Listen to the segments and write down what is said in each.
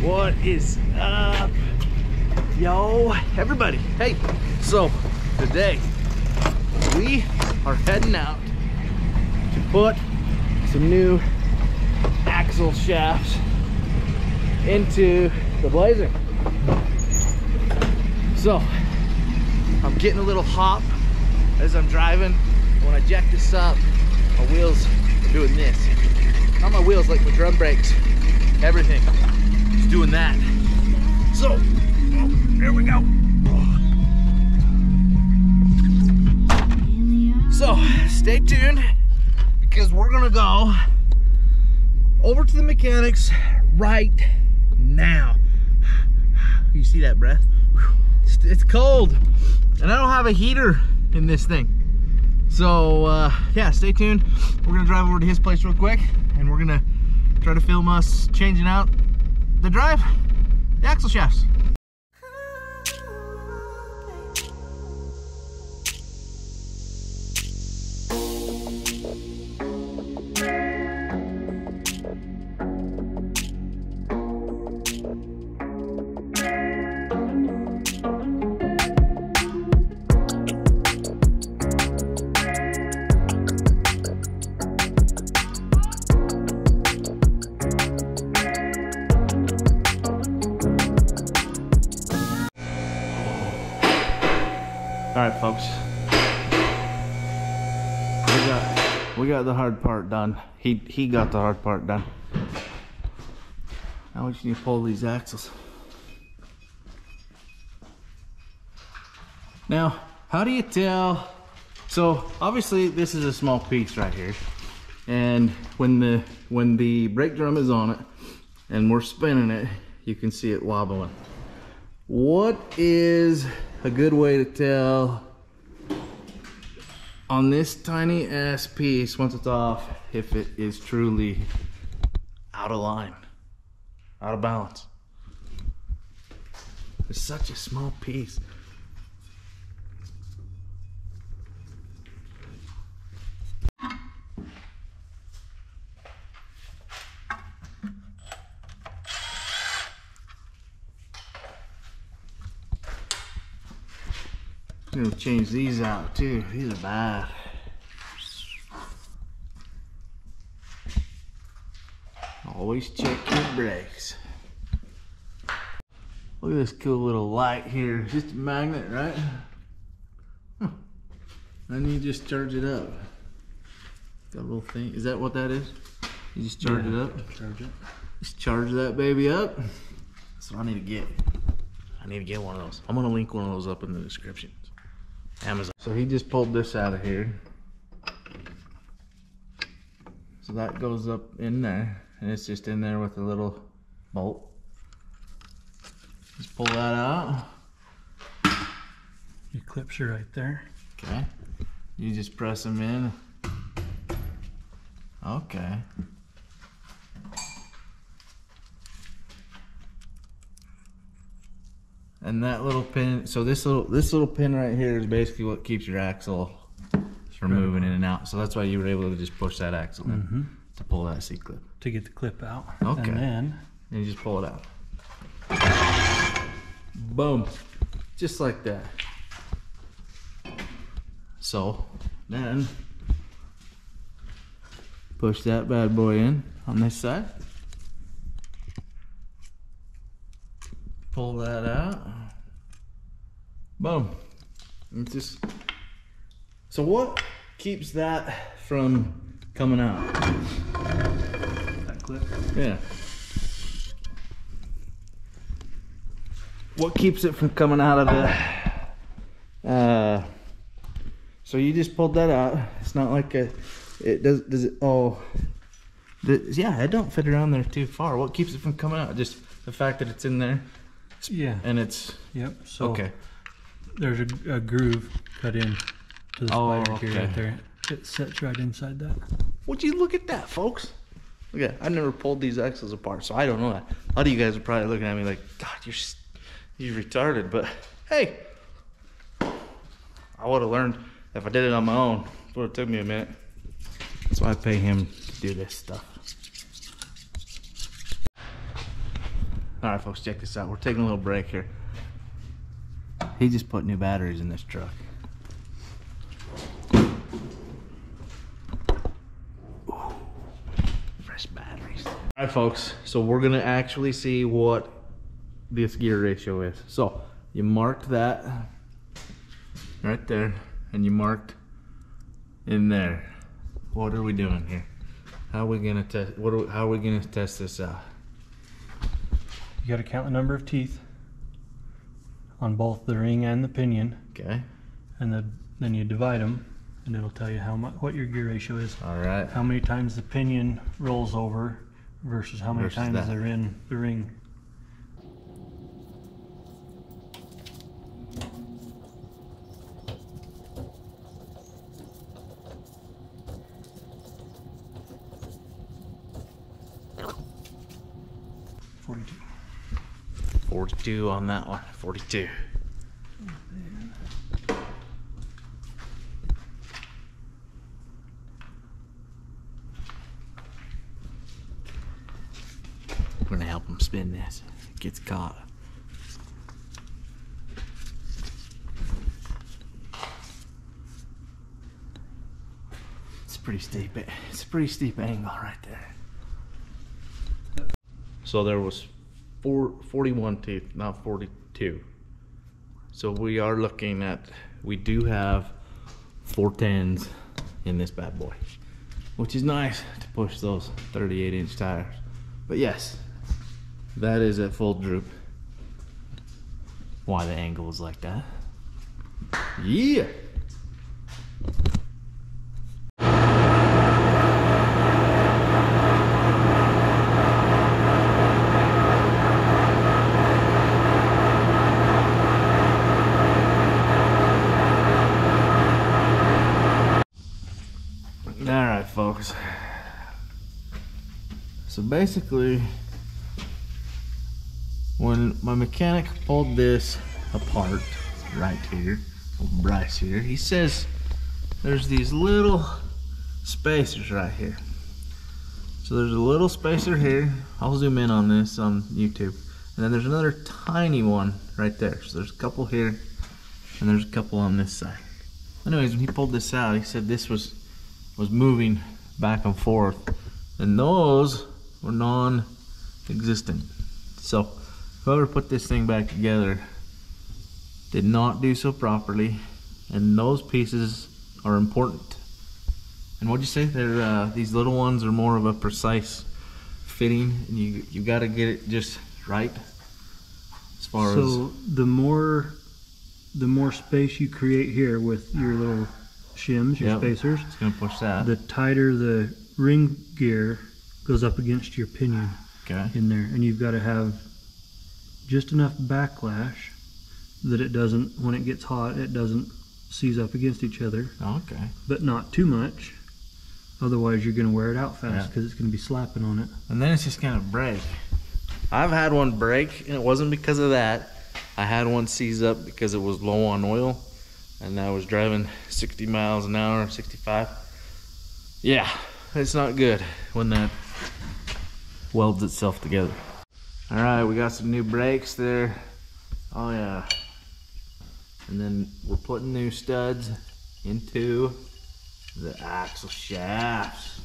What is up, yo, everybody? Hey, so today we are heading out to put some new axle shafts into the Blazer. So I'm getting a little hop as I'm driving. When I jack this up, my wheels are doing this. Not my wheels, like my drum brakes, everything is doing that. So, here we go. So, stay tuned because we're gonna go over to the mechanics right now. You see that breath? It's cold, and I don't have a heater in this thing. So yeah, stay tuned. We're gonna drive over to his place real quick, and we're gonna try to film us changing out the axle shafts. All right, folks, we got the hard part done. He got the hard part done. Now we just need to pull these axles. Now, how do you tell? So obviously this is a small piece right here, and when the brake drum is on it and we're spinning it, you can see it wobbling. What is a good way to tell on this tiny ass piece, once it's off, if it is truly out of line, out of balance? It's such a small piece. I'm gonna change these out too. These are bad. Always check your brakes. Look at this cool little light here. It's just a magnet, right? Huh. And you just charge it up. Got a little thing. Is that what that is? You just charge it up? Charge it. Just charge that baby up. That's what I need to get. I need to get one of those. I'm gonna link one of those up in the description. Amazon. So he just pulled this out of here. So that goes up in there, and it's just in there with a little bolt. Just pull that out. Your clips are right there. Okay. You just press them in. Okay. And that little pin, so this little pin right here is basically what keeps your axle from moving in and out. So that's why you were able to just push that axle in to pull that C-clip. To get the clip out. Okay. And then you just pull it out. Boom. Just like that. So then push that bad boy in on this side. Pull that out. Boom. It's just, so what keeps that from coming out? that clip. Yeah. What keeps it from coming out of the so you just pulled that out. It's not like a, it does it, oh, yeah, it don't fit around there too far. What keeps it from coming out? Just the fact that it's in there. Yeah. And it's, yep. So okay. There's a groove cut in to the spider okay. here right there. It sits right inside that. Would you look at that, folks? Look at, I never pulled these axles apart, so I don't know that. A lot of you guys are probably looking at me like, God, you're retarded. But hey, I would have learned if I did it on my own. It would have took me a minute. That's why I pay him to do this stuff. All right, folks, check this out. We're taking a little break here. He just put new batteries in this truck. Ooh, fresh batteries. All right, folks, so we're gonna actually see what this gear ratio is. So you marked that right there, and you marked in there. What are we doing here? How are we gonna test? How are we gonna test this out? You got to count the number of teeth on both the ring and the pinion. Okay. And then you divide them, and it'll tell you how much, what your gear ratio is. All right. How many times the pinion rolls over versus how many times that. they're in the ring. $42. 42 on that one. 42. We're gonna help him spin this. It gets caught. It's pretty steep. It's a pretty steep angle right there. So there was 41 teeth, not 42. So we are looking at, we do have 410s in this bad boy, which is nice to push those 38-inch tires. But yes, that is at full droop. Why the angle is like that. Yeah. Alright, folks. So basically, when my mechanic pulled this apart right here, Bryce here, he says there's these little spacers right here. So there's a little spacer here. I'll zoom in on this on YouTube. And then there's another tiny one right there. So there's a couple here, and there's a couple on this side. Anyways, when he pulled this out, he said this was moving back and forth, and those were non-existent. So whoever put this thing back together did not do so properly, and those pieces are important. And what'd you say? They're these little ones are more of a precise fitting, and you got to get it just right as far as. So the more space you create here with your little shims, your spacers, it's gonna push that. The tighter the ring gear goes up against your pinion in there, and you've got to have just enough backlash that it doesn't, when it gets hot, it doesn't seize up against each other. Okay. But not too much, otherwise you're going to wear it out fast because it's going to be slapping on it. And then it's just gonna break. I've had one break, and it wasn't because of that. I had one seize up because it was low on oil, and I was driving 60 miles an hour, 65. Yeah, it's not good when that welds itself together. All right, we got some new brakes there. Oh yeah. And then we're putting new studs into the axle shafts.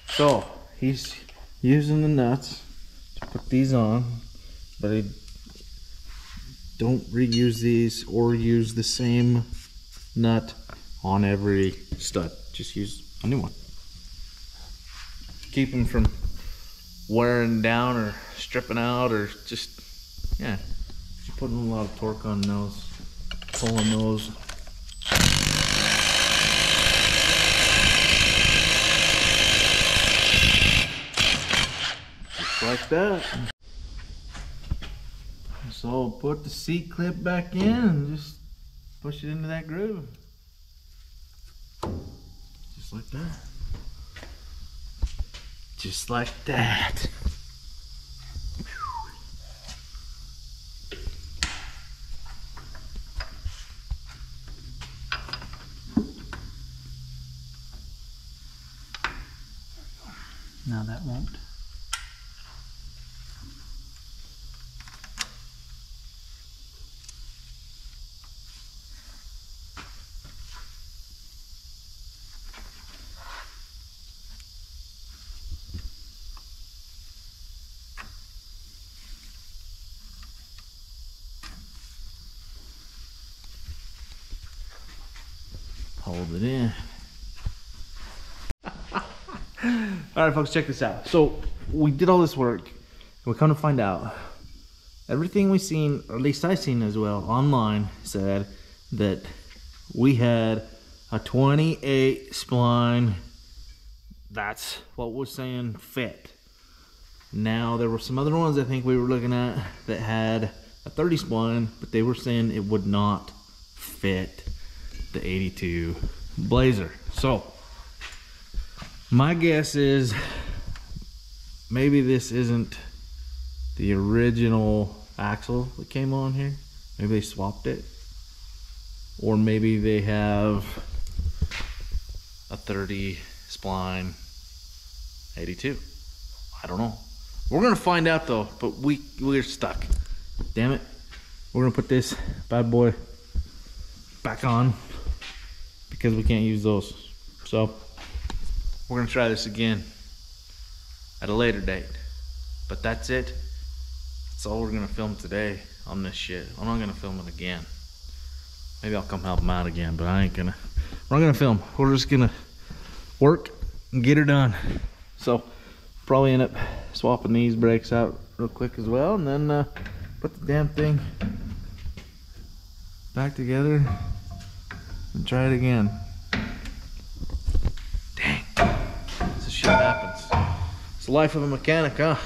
So he's using the nuts to put these on, but I don't reuse these or use the same nut on every stud. Just use a new one. Keep them from wearing down or stripping out, or just, yeah, just putting a lot of torque on those, pulling those. Like that. So put the seat clip back in and just push it into that groove. Just like that. Just like that. No, that won't. Hold it in. All right, folks, check this out. So we did all this work, and we come to find out everything we seen, or at least I seen as well online, said that we had a 28 spline. That's what was saying fit. Now there were some other ones I think we were looking at that had a 30 spline, but they were saying it would not fit the 82 Blazer. So my guess is maybe this isn't the original axle that came on here. Maybe they swapped it, or maybe they have a 30 spline 82. I don't know. We're gonna find out though, but we're stuck. Damn it. We're gonna put this bad boy back on because we can't use those. So we're gonna try this again at a later date. But that's it. That's all we're gonna film today on this shit. I'm not gonna film it again. Maybe I'll come help them out again, but I ain't gonna. We're not gonna film. We're just gonna work and get her done. So probably end up swapping these brakes out real quick as well, and then put the damn thing back together and try it again. Dang, this shit happens. It's the life of a mechanic, huh?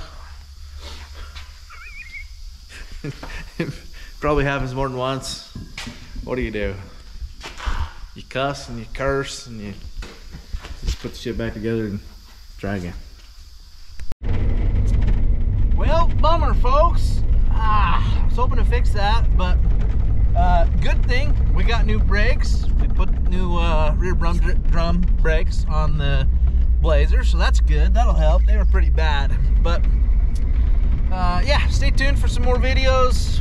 Probably happens more than once. What do? You cuss and you curse and you just put the shit back together and try again. Well, bummer, folks. I was hoping to fix that, but good thing we got new brakes. We put new rear drum brakes on the Blazer, so that's good. That'll help. They were pretty bad, but yeah, stay tuned for some more videos.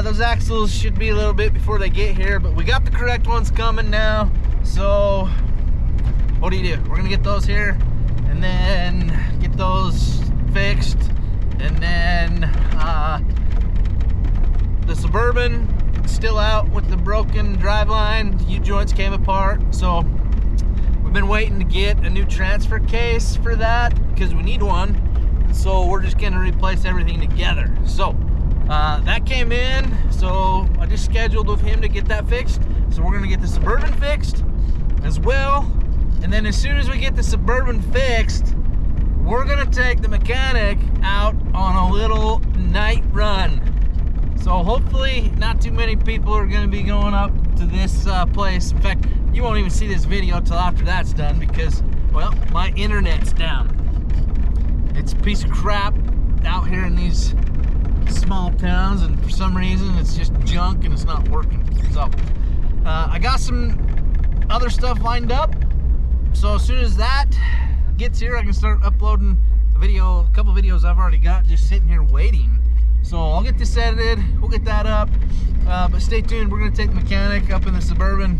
Those axles should be a little bit before they get here, but we got the correct ones coming now. So what do? We're gonna get those here and then get those fixed, and then the Suburban still out with the broken driveline. The U-joints came apart, so we've been waiting to get a new transfer case for that because we need one. So we're just gonna replace everything together. So that came in, so I just scheduled with him to get that fixed. So we're gonna get the Suburban fixed as well, and then as soon as we get the Suburban fixed, we're gonna take the mechanic out on a little night run. So hopefully not too many people are gonna be going up to this place. In fact, you won't even see this video till after that's done because, well, my internet's down. It's a piece of crap out here in these small towns, and for some reason it's just junk and it's not working. So I got some other stuff lined up, so as soon as that gets here I can start uploading a video, a couple videos I've already got just sitting here waiting. So I'll get this edited, we'll get that up, but stay tuned. We're gonna take the mechanic up in the Suburban,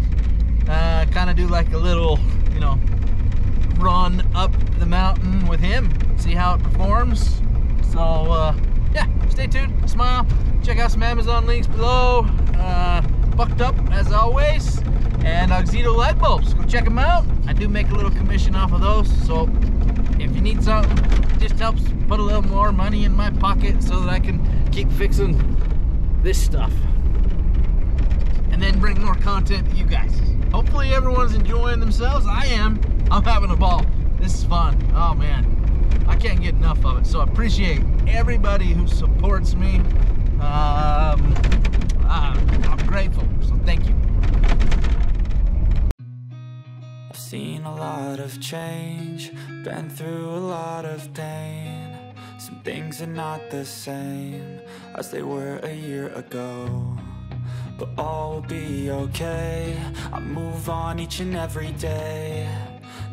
kind of do like a little, you know, run up the mountain with him, see how it performs. So yeah, stay tuned, smile, check out some Amazon links below. Fucked up as always, and Auxito light bulbs, go check them out. I do make a little commission off of those, so if you need something, it just helps put a little more money in my pocket so that I can keep fixing this stuff and then bring more content to you guys. Hopefully everyone's enjoying themselves. I am. I'm having a ball. This is fun. Oh man, I can't get enough of it. So I appreciate everybody who supports me. I'm grateful, so thank you. I've seen a lot of change, been through a lot of pain. Some things are not the same as they were a year ago, but all will be okay. I move on each and every day.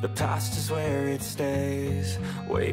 The past is where it stays. Wait.